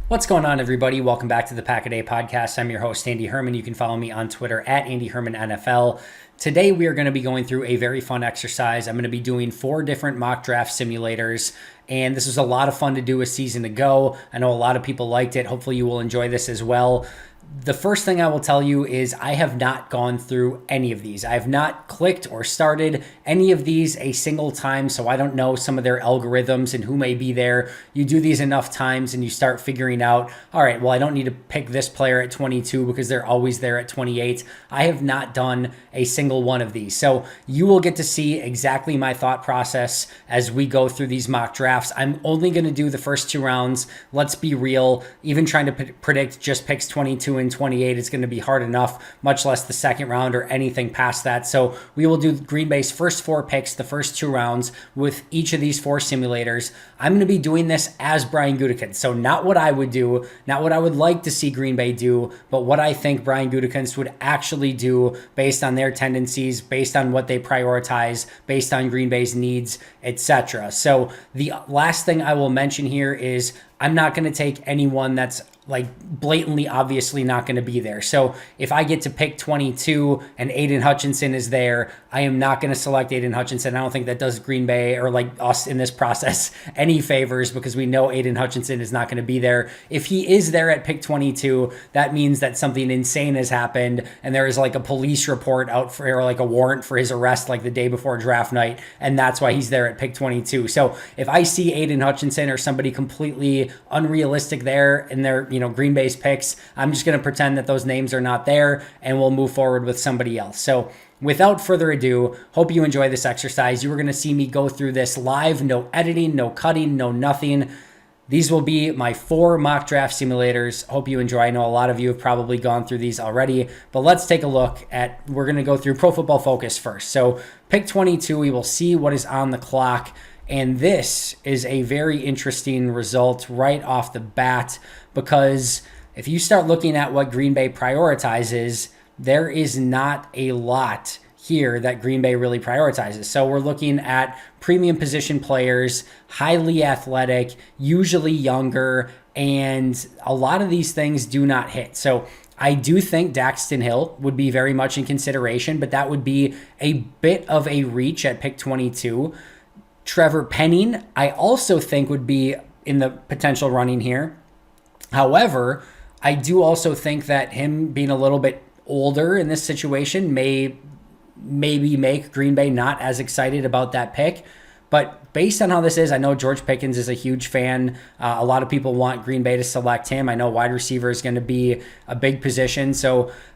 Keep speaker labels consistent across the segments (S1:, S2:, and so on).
S1: What's going on, everybody? Welcome back to the Pack a Day podcast. I'm your host, Andy Herman. You can follow me on Twitter at Andy Herman NFL. Today, we are going to be going through a very fun exercise. I'm going to be doing 4 different mock draft simulators, and this was a lot of fun to do a season ago. I know a lot of people liked it. Hopefully, you will enjoy this as well. The first thing I will tell you is I have not gone through any of these. I have not clicked or started any of these a single time, so I don't know some of their algorithms and who may be there. You do these enough times and you start figuring out, all right, well, I don't need to pick this player at 22 because they're always there at 28. I have not done a single one of these. So you will get to see exactly my thought process as we go through these mock drafts. I'm only going to do the first 2 rounds. Let's be real. Even trying to predict just picks 22 and 28 is going to be hard enough, much less the second round or anything past that. So we will do Green Bay's first 4 picks, the first 2 rounds with each of these 4 simulators. I'm going to be doing this as Brian Gutekunst. So not what I would do, not what I would like to see Green Bay do, but what I think Brian Gutekunst would actually do based on their tendencies, based on what they prioritize, based on Green Bay's needs, etc. So the last thing I will mention here is I'm not going to take anyone that's like blatantly obviously not going to be there. So if I get to pick 22 and Aiden Hutchinson is there, I am not going to select Aiden Hutchinson. I don't think that does Green Bay or like us in this process any favors because we know Aiden Hutchinson is not going to be there. If he is there at pick 22, that means that something insane has happened and there is like a police report out for, or like a warrant for his arrest like the day before draft night, and that's why he's there at pick 22. So if I see Aiden Hutchinson or somebody completely unrealistic there in their, Green Bay's picks, I'm just going to pretend that those names are not there and we'll move forward with somebody else. So without further ado, hope you enjoy this exercise. You are going to see me go through this live, no editing, no cutting, no nothing. These will be my 4 mock draft simulators. Hope you enjoy. I know a lot of you have probably gone through these already, but let's take a look at, we're going to go through Pro Football Focus first. So pick 22, we will see what is on the clock. And this is a very interesting result right off the bat because if you start looking at what Green Bay prioritizes, there is not a lot here that Green Bay really prioritizes. So we're looking at premium position players, highly athletic, usually younger, and a lot of these things do not hit. So I do think Daxton Hill would be very much in consideration, but that would be a bit of a reach at pick 22. Trevor Penning, I also think would be in the potential running here. However, I do also think that him being a little bit older in this situation may maybe make Green Bay not as excited about that pick. But based on how this is, I know George Pickens is a huge fan. A lot of people want Green Bay to select him. I know wide receiver is going to be a big position.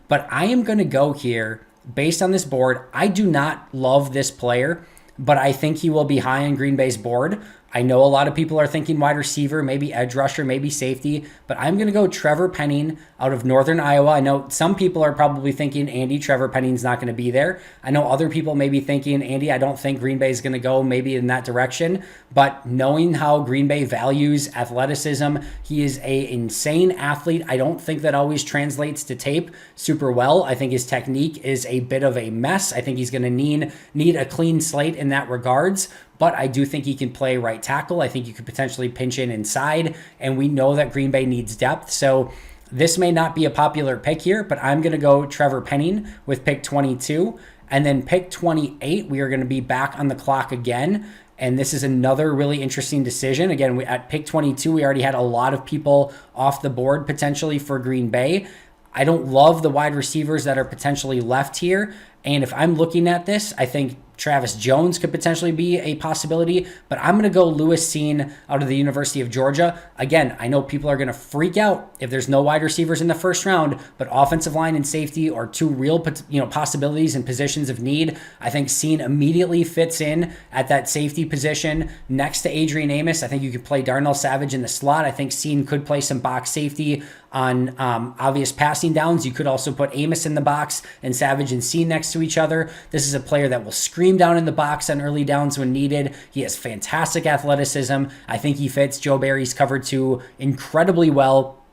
S1: But I am going to go here based on this board. I do not love this player, but I think he will be high on Green Bay's board. I know a lot of people are thinking wide receiver, maybe edge rusher, maybe safety, but I'm going to go Trevor Penning out of Northern Iowa. I know some people are probably thinking, Andy, Trevor Penning's not going to be there. I know other people may be thinking, Andy, I don't think Green Bay is going to go maybe in that direction, but knowing how Green Bay values athleticism, he is an insane athlete. I don't think that always translates to tape super well. I think his technique is a bit of a mess. I think he's going to need a clean slate in that regards. But I do think he can play right tackle. I think you could potentially pinch in inside, and we know that Green Bay needs depth. So this may not be a popular pick here, but I'm going to go Trevor Penning with pick 22. And then pick 28, we are going to be back on the clock again. And this is another really interesting decision. Again, at pick 22, we already had a lot of people off the board potentially for Green Bay. I don't love the wide receivers that are potentially left here. And if I'm looking at this, I think Travis Jones could potentially be a possibility, but I'm going to go Lewis Cine out of the University of Georgia. Again, I know people are going to freak out if there's no wide receivers in the first round, but offensive line and safety are 2 real possibilities and positions of need. I think Cine immediately fits in at that safety position next to Adrian Amos. I think you could play Darnell Savage in the slot. I think Cine could play some box safety on obvious passing downs. You could also put Amos in the box and Savage and Cine next to each other. This is a player that will scream down in the box on early downs when needed. He has fantastic athleticism. I think he fits Joe Barry's cover 2 incredibly well.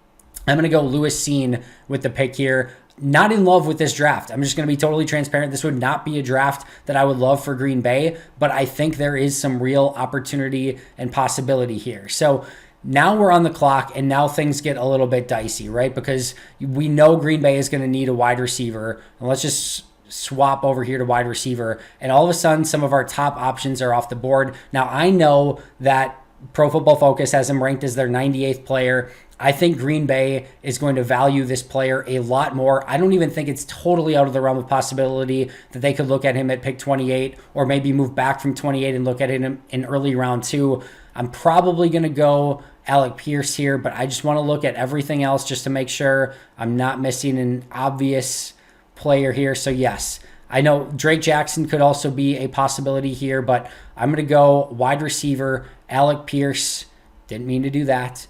S1: I'm going to go Lewis Cine with the pick here. Not in love with this draft. I'm just going to be totally transparent. This would not be a draft that I would love for Green Bay, but I think there is some real opportunity and possibility here. So Now we're on the clock, and now things get a little bit dicey, right? Because we know Green Bay is going to need a wide receiver. And let's just swap over here to wide receiver. And all of a sudden, some of our top options are off the board. Now, I know that Pro Football Focus has him ranked as their 98th player. I think Green Bay is going to value this player a lot more. I don't even think it's totally out of the realm of possibility that they could look at him at pick 28 or maybe move back from 28 and look at him in early round 2. I'm probably going to go Alec Pierce here, but I just want to look at everything else just to make sure I'm not missing an obvious player here. So yes, I know Drake Jackson could also be a possibility here, but I'm going to go wide receiver, Alec Pierce. Didn't mean to do that.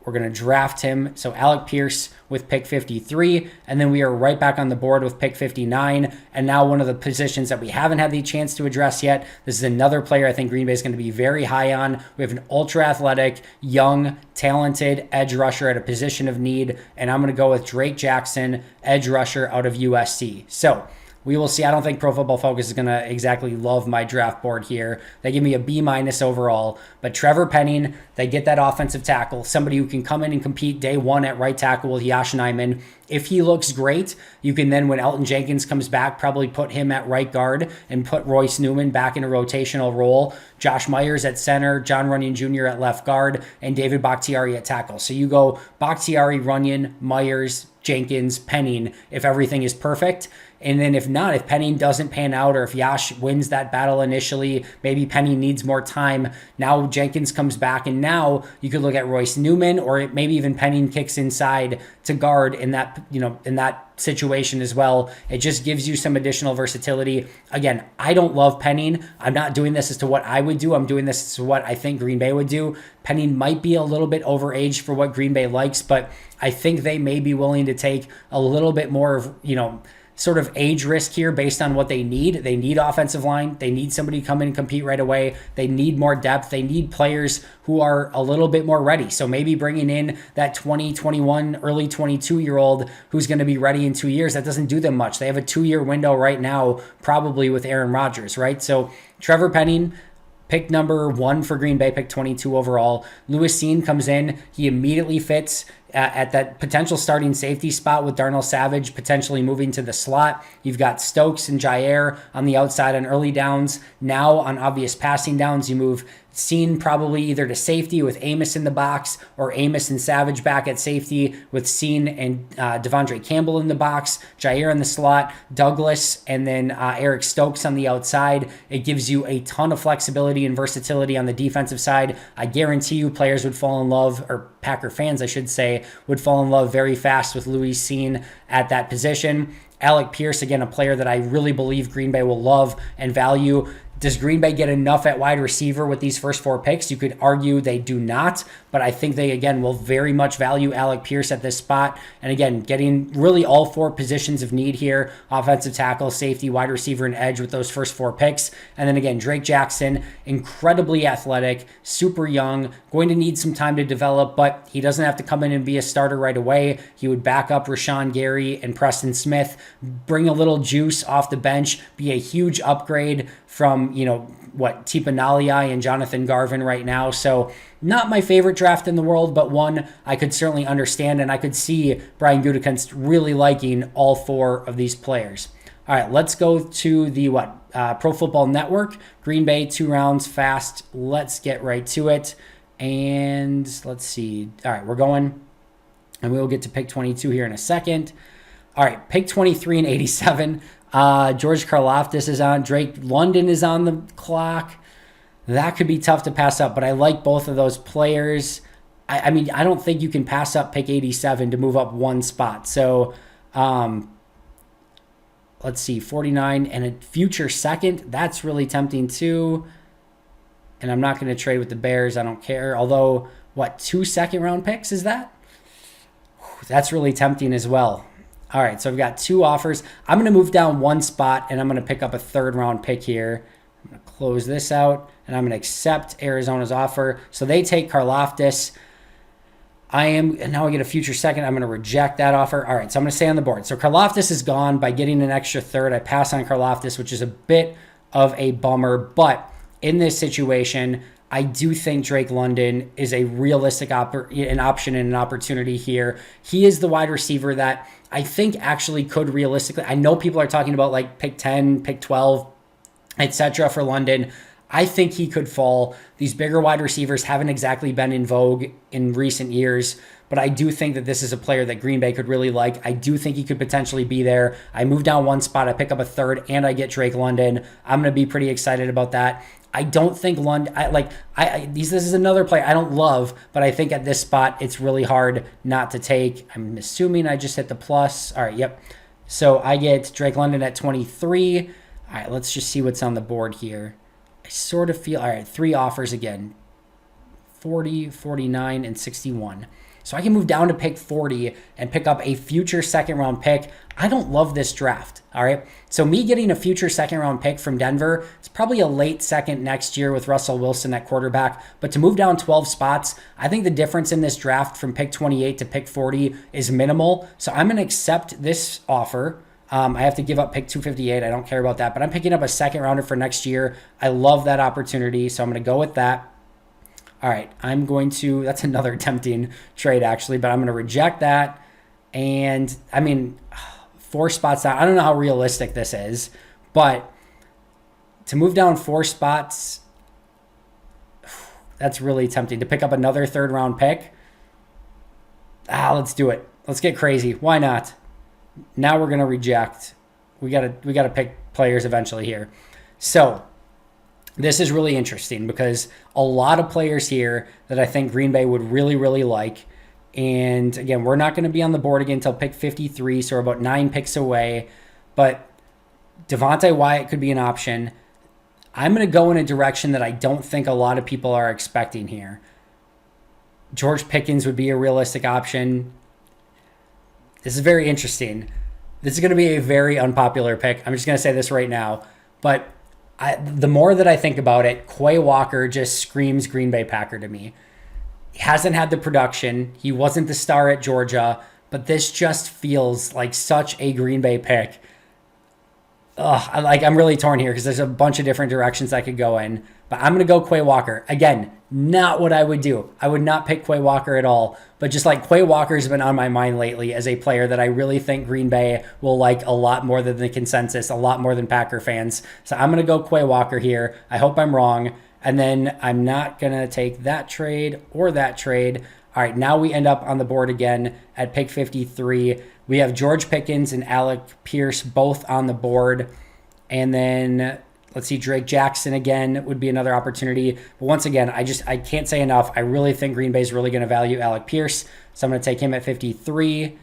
S1: We're going to draft him. So Alec Pierce with pick 53, and then we are right back on the board with pick 59. And now one of the positions that we haven't had the chance to address yet. This is another player I think Green Bay is going to be very high on. We have an ultra athletic, young, talented edge rusher at a position of need, and I'm going to go with Drake Jackson, edge rusher out of USC. So we will see. I don't think Pro Football Focus is going to exactly love my draft board here. They give me a B- overall. But Trevor Penning, they get that offensive tackle, somebody who can come in and compete day one at right tackle with Yosh Nijman. If he looks great, you can then, when Elton Jenkins comes back, probably put him at right guard and put Royce Newman back in a rotational role. Josh Myers at center, John Runyon Jr. at left guard, and David Bakhtiari at tackle. So you go Bakhtiari, Runyon, Myers, Jenkins, Penning, if everything is perfect. And then if not, if Penning doesn't pan out, or if Yosh wins that battle initially, maybe Penning needs more time. Now Jenkins comes back, and now you could look at Royce Newman, or maybe even Penning kicks inside to guard in that, in that situation as well. It just gives you some additional versatility. Again, I don't love Penning. I'm not doing this as to what I would do. I'm doing this as to what I think Green Bay would do. Penning might be a little bit overaged for what Green Bay likes, but I think they may be willing to take a little bit more of, sort of age risk here based on what they need. They need offensive line. They need somebody to come in and compete right away. They need more depth. They need players who are a little bit more ready. So maybe bringing in that 20, 21, early 22-year-old who's going to be ready in 2 years, that doesn't do them much. They have a 2-year window right now, probably with Aaron Rodgers, right? So Trevor Penning, pick number 1 for Green Bay, pick 22 overall. Lewis Cine comes in. He immediately fits at that potential starting safety spot with Darnell Savage potentially moving to the slot. You've got Stokes and Jair on the outside on early downs. Now on obvious passing downs, you move Cine probably either to safety with Amos in the box, or Amos and Savage back at safety with Cine and Devondre Campbell in the box, Jair in the slot, Douglas, and then Eric Stokes on the outside. It gives you a ton of flexibility and versatility on the defensive side. I guarantee you players would fall in love, or Packer fans, I should say, would fall in love very fast with Louis Cine at that position. Alec Pierce, again, a player that I really believe Green Bay will love and value. Does Green Bay get enough at wide receiver with these first 4 picks? You could argue they do not, but I think they, again, will very much value Alec Pierce at this spot. And again, getting really all 4 positions of need here: offensive tackle, safety, wide receiver, and edge with those first 4 picks. And then again, Drake Jackson, incredibly athletic, super young, going to need some time to develop, but he doesn't have to come in and be a starter right away. He would back up Rashawn Gary and Preston Smith, bring a little juice off the bench, be a huge upgrade from, Tipa Naliai and Jonathan Garvin right now. So not my favorite draft in the world, but one I could certainly understand, and I could see Brian Gutekunst really liking all 4 of these players. All right, let's go to the Pro Football Network. Green Bay, 2 rounds fast. Let's get right to it. And let's see. All right, we're going, and we will get to pick 22 here in a second. All right, pick 23 and 87. George Karlaftis is on. Drake London is on the clock. That could be tough to pass up, but I like both of those players. I mean, I don't think you can pass up pick 87 to move up 1 spot. So let's see, 49 and a future second. That's really tempting too. And I'm not going to trade with the Bears. I don't care. Although, 2 second-round picks is that? That's really tempting as well. All right, so I've got 2 offers. I'm going to move down 1 spot, and I'm going to pick up a 3rd-round pick here. I'm going to close this out, and I'm going to accept Arizona's offer. So they take Karlaftis. And now I get a future second. I'm going to reject that offer. All right, so I'm going to stay on the board. So Karlaftis is gone by getting an extra 3rd. I pass on Karlaftis, which is a bit of a bummer. But in this situation, I do think Drake London is a realistic an option and an opportunity here. He is the wide receiver that I think actually could realistically, I know people are talking about like pick 10, pick 12, etc. for London. I think he could fall. These bigger wide receivers haven't exactly been in vogue in recent years, but I do think that this is a player that Green Bay could really like. I do think he could potentially be there. I move down one spot, I pick up a third, and I get Drake London. I'm going to be pretty excited about that. I don't think London, this is another player I don't love, but I think at this spot, it's really hard not to take. I'm assuming I just hit the plus. All right, yep. So I get Drake London at 23. All right, let's just see what's on the board here. I sort of feel, all right, 3 offers again, 40, 49, and 61. So I can move down to pick 40 and pick up a future second round pick. I don't love this draft, all right? So me getting a future second round pick from Denver, it's probably a late second next year with Russell Wilson at quarterback. But to move down 12 spots, I think the difference in this draft from pick 28 to pick 40 is minimal. So I'm going to accept this offer. I have to give up pick 258. I don't care about that, but I'm picking up a second rounder for next year. I love that opportunity, so I'm going to go with that. All right, that's another tempting trade actually, but I'm going to reject that. And I mean, 4 spots down. I don't know how realistic this is, but to move down 4 spots, that's really tempting. To pick up another third round pick, let's do it. Let's get crazy. Why not? Now we're going to reject. We got to pick players eventually here. So this is really interesting because a lot of players here that I think Green Bay would really, really like. And again, we're not going to be on the board again until pick 53, so we're about 9 picks away. But Devontae Wyatt could be an option. I'm going to go in a direction that I don't think a lot of people are expecting here. George Pickens would be a realistic option. This is very interesting. This is going to be a very unpopular pick. I'm just going to say this right now. But the more that I think about it, Quay Walker just screams Green Bay Packer to me. He hasn't had the production. He wasn't the star at Georgia. But this just feels like such a Green Bay pick. I'm really torn here because there's a bunch of different directions I could go in. But I'm going to go Quay Walker. Again, not what I would do. I would not pick Quay Walker at all. But just like Quay Walker's been on my mind lately as a player that I really think Green Bay will like a lot more than the consensus, a lot more than Packer fans. So I'm going to go Quay Walker here. I hope I'm wrong. And then I'm not going to take that trade or that trade. All right, now we end up on the board again at pick 53. We have George Pickens and Alec Pierce both on the board. And then let's see, Drake Jackson again would be another opportunity. But once again, I can't say enough. I really think Green Bay is really going to value Alec Pierce. So I'm going to take him at 53.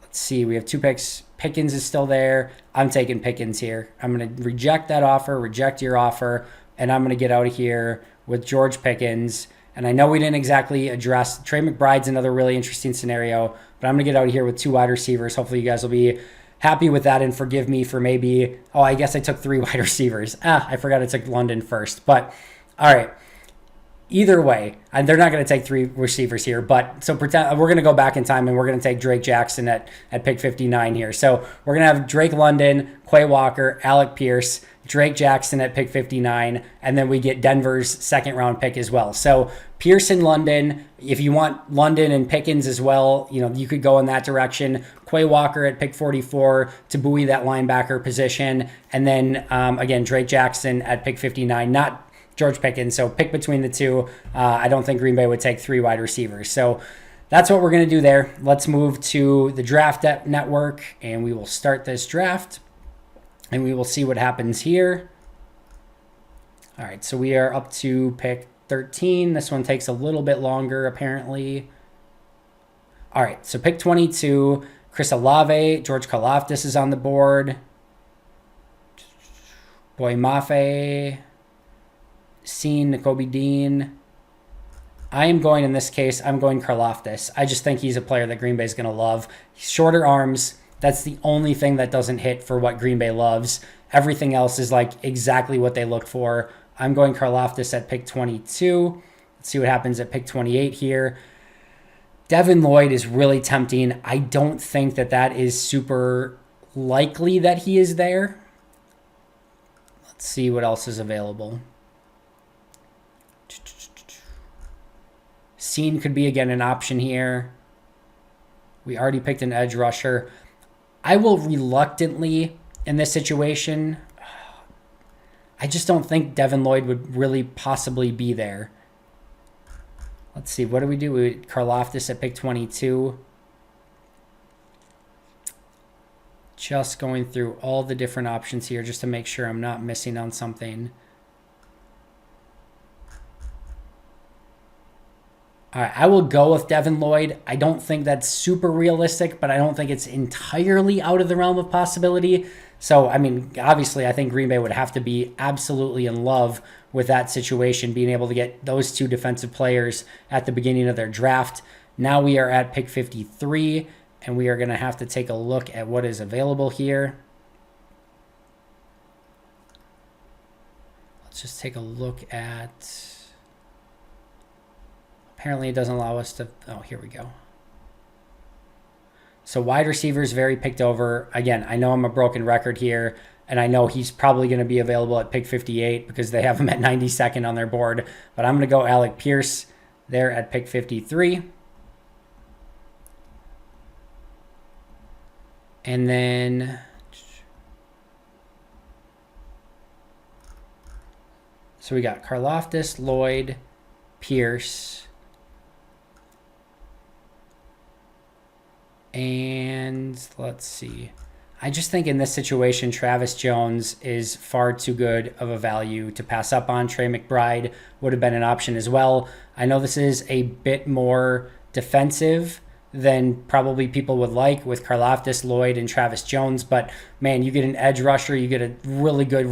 S1: Let's see, we have 2 picks. Pickens is still there. I'm taking Pickens here. I'm going to reject that offer, reject your offer, and I'm going to get out of here with George Pickens. And I know we didn't exactly address Trey McBride's another really interesting scenario, but I'm going to get out of here with 2 wide receivers. Hopefully you guys will be happy with that and forgive me for I guess I took 3 wide receivers. I forgot I took London first. But all right. Either way, and they're not going to take 3 receivers here, but so pretend we're going to go back in time and we're going to take Drake Jackson at pick 59 here. So we're going to have Drake London, Quay Walker, Alec Pierce, Drake Jackson at pick 59, and then we get Denver's second round pick as well. So Pierce and London, if you want London and Pickens as well, you could go in that direction. Quay Walker at pick 44 to buoy that linebacker position, and then again Drake Jackson at pick 59, not George Pickens. So pick between the 2. I don't think Green Bay would take 3 wide receivers. So that's what we're going to do there. Let's move to the draft network, and we will start this draft, and we will see what happens here. All right, so we are up to pick 13. This one takes a little bit longer, apparently. All right, so pick 22, Chris Olave, George Karlaftis is on the board. Boy Mafe, Seen, Nakobe Dean. I'm going Karlaftis. I just think he's a player that Green Bay is going to love. Shorter arms. That's the only thing that doesn't hit for what Green Bay loves. Everything else is like exactly what they look for. I'm going Karlaftis at pick 22. Let's see what happens at pick 28 here. Devin Lloyd is really tempting. I don't think that is super likely that he is there. Let's see what else is available. Scene could be, again, an option here. We already picked an edge rusher. I will reluctantly, in this situation, I just don't think Devin Lloyd would really possibly be there. Let's see. What do we do? Karlaftis at pick 22. Just going through all the different options here just to make sure I'm not missing on something. All right, I will go with Devin Lloyd. I don't think that's super realistic, but I don't think it's entirely out of the realm of possibility. So, I mean, obviously, I think Green Bay would have to be absolutely in love with that situation, being able to get those two defensive players at the beginning of their draft. Now we are at pick 53, and we are going to have to take a look at what is available here. Let's just take a look at... Apparently it doesn't allow us to... Oh, here we go. So wide receivers very picked over. Again, I know I'm a broken record here, and I know he's probably going to be available at pick 58 because they have him at 92nd on their board. But I'm going to go Alec Pierce there at pick 53. And then... So we got Karlaftis, Lloyd, Pierce... And let's see. I just think in this situation, Travis Jones is far too good of a value to pass up on. Trey McBride would have been an option as well. I know this is a bit more defensive than probably people would like with Karlaftis, Lloyd, and Travis Jones. But, man, you get an edge rusher. You get a really good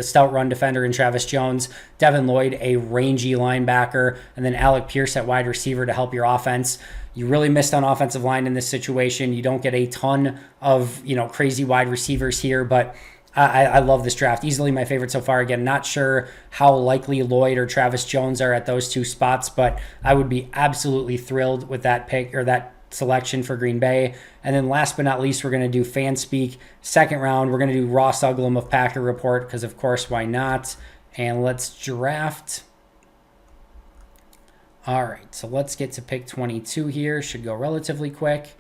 S1: stout run defender in Travis Jones. Devin Lloyd, a rangy linebacker. And then Alec Pierce at wide receiver to help your offense. You really missed on offensive line in this situation. You don't get a ton of, crazy wide receivers here, but I love this draft. Easily my favorite so far. Again, not sure how likely Lloyd or Travis Jones are at those two spots, but I would be absolutely thrilled with that pick or that selection for Green Bay. And then last but not least, we're going to do FanSpeak. Second round, we're going to do Ross Uglum of Packer Report because, of course, why not? And let's draft... All right, so let's get to pick 22 here. Should go relatively quick.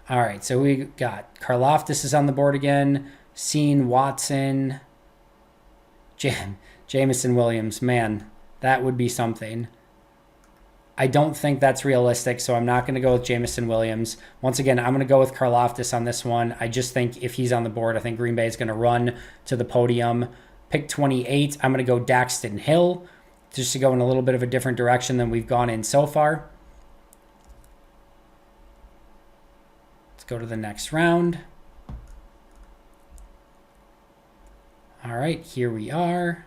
S1: All right, so we got Karlaftis is on the board again. Scene, Watson, Jameson Williams. Man, that would be something. I don't think that's realistic, so I'm not going to go with Jameson Williams. Once again, I'm going to go with Karlaftis on this one. I just think if he's on the board, I think Green Bay is going to run to the podium. Pick 28, I'm going to go Daxton Hill, just to go in a little bit of a different direction than we've gone in so far. Let's go to the next round. All right, here we are.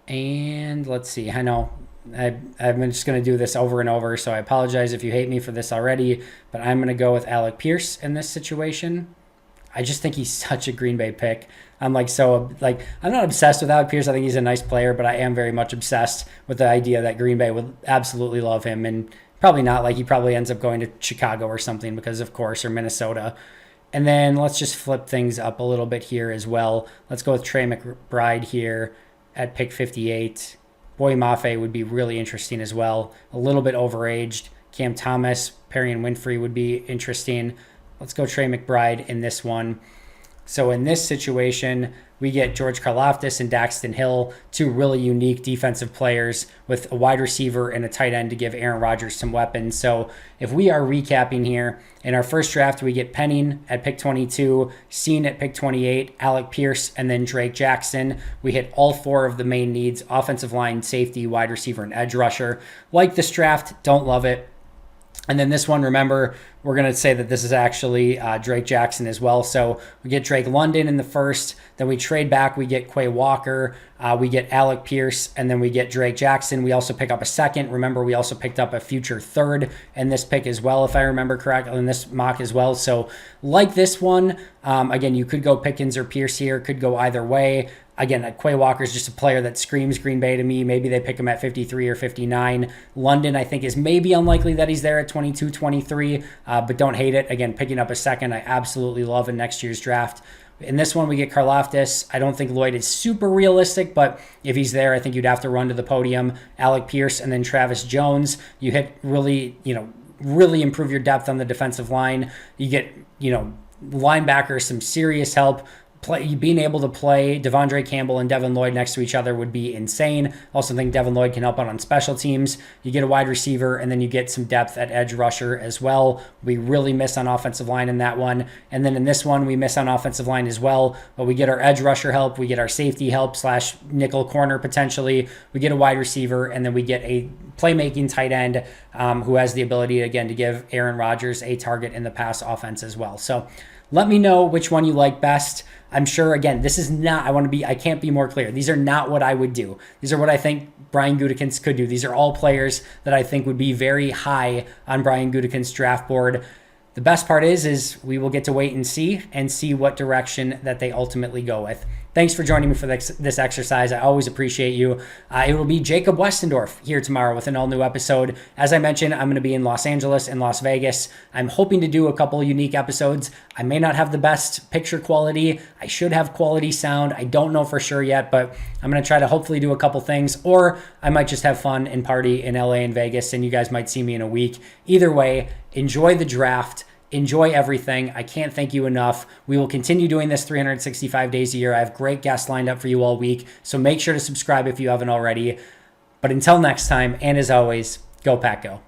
S1: And let's see, I know I'm just going to do this over and over, so I apologize if you hate me for this already, but I'm going to go with Alec Pierce in this situation. I just think he's such a Green Bay pick. I'm not obsessed with Alec Pierce. I think he's a nice player, but I am very much obsessed with the idea that Green Bay would absolutely love him, and probably not. He probably ends up going to Chicago or something because, of course, or Minnesota. And then let's just flip things up a little bit here as well. Let's go with Trey McBride here at pick 58. Boy Mafe would be really interesting as well. A little bit overaged. Cam Thomas, Perrion Winfrey would be interesting. Let's go Trey McBride in this one. So in this situation, we get George Karlaftis and Daxton Hill, two really unique defensive players with a wide receiver and a tight end to give Aaron Rodgers some weapons. So if we are recapping here, in our first draft, we get Penning at pick 22, Scene at pick 28, Alec Pierce, and then Drake Jackson. We hit all four of the main needs: offensive line, safety, wide receiver, and edge rusher. Like this draft, don't love it. And then this one, remember, we're going to say that this is actually Drake Jackson as well. So we get Drake London in the first, then we trade back, we get Quay Walker, we get Alec Pierce, and then we get Drake Jackson. We also pick up a second. Remember, we also picked up a future third in this pick as well, if I remember correctly, in this mock as well. So like this one, again, you could go Pickens or Pierce here, could go either way. Again, Quay Walker is just a player that screams Green Bay to me. Maybe they pick him at 53 or 59. London, I think, is maybe unlikely that he's there at 22, 23, but don't hate it. Again, picking up a second, I absolutely love in next year's draft. In this one, we get Karlaftis. I don't think Lloyd is super realistic, but if he's there, I think you'd have to run to the podium. Alec Pierce and then Travis Jones. You hit really improve your depth on the defensive line. You get, linebackers some serious help. Being able to play Devondre Campbell and Devin Lloyd next to each other would be insane. Also think Devin Lloyd can help out on special teams. You get a wide receiver, and then you get some depth at edge rusher as well. We really miss on offensive line in that one. And then in this one, we miss on offensive line as well, but we get our edge rusher help. We get our safety help / nickel corner potentially. We get a wide receiver, and then we get a playmaking tight end who has the ability, again, to give Aaron Rodgers a target in the pass offense as well. So let me know which one you like best. I'm sure, again, this is not, I can't be more clear. These are not what I would do. These are what I think Brian Gutekunst could do. These are all players that I think would be very high on Brian Gutekunst's draft board. The best part is we will get to wait and see what direction that they ultimately go with. Thanks for joining me for this exercise. I always appreciate you. It will be Jacob Westendorf here tomorrow with an all-new episode. As I mentioned, I'm going to be in Los Angeles and Las Vegas. I'm hoping to do a couple unique episodes. I may not have the best picture quality. I should have quality sound. I don't know for sure yet, but I'm going to try to hopefully do a couple things, or I might just have fun and party in LA and Vegas, and you guys might see me in a week. Either way, enjoy the draft. Enjoy everything. I can't thank you enough. We will continue doing this 365 days a year. I have great guests lined up for you all week, so make sure to subscribe if you haven't already. But until next time, and as always, go Pack Go.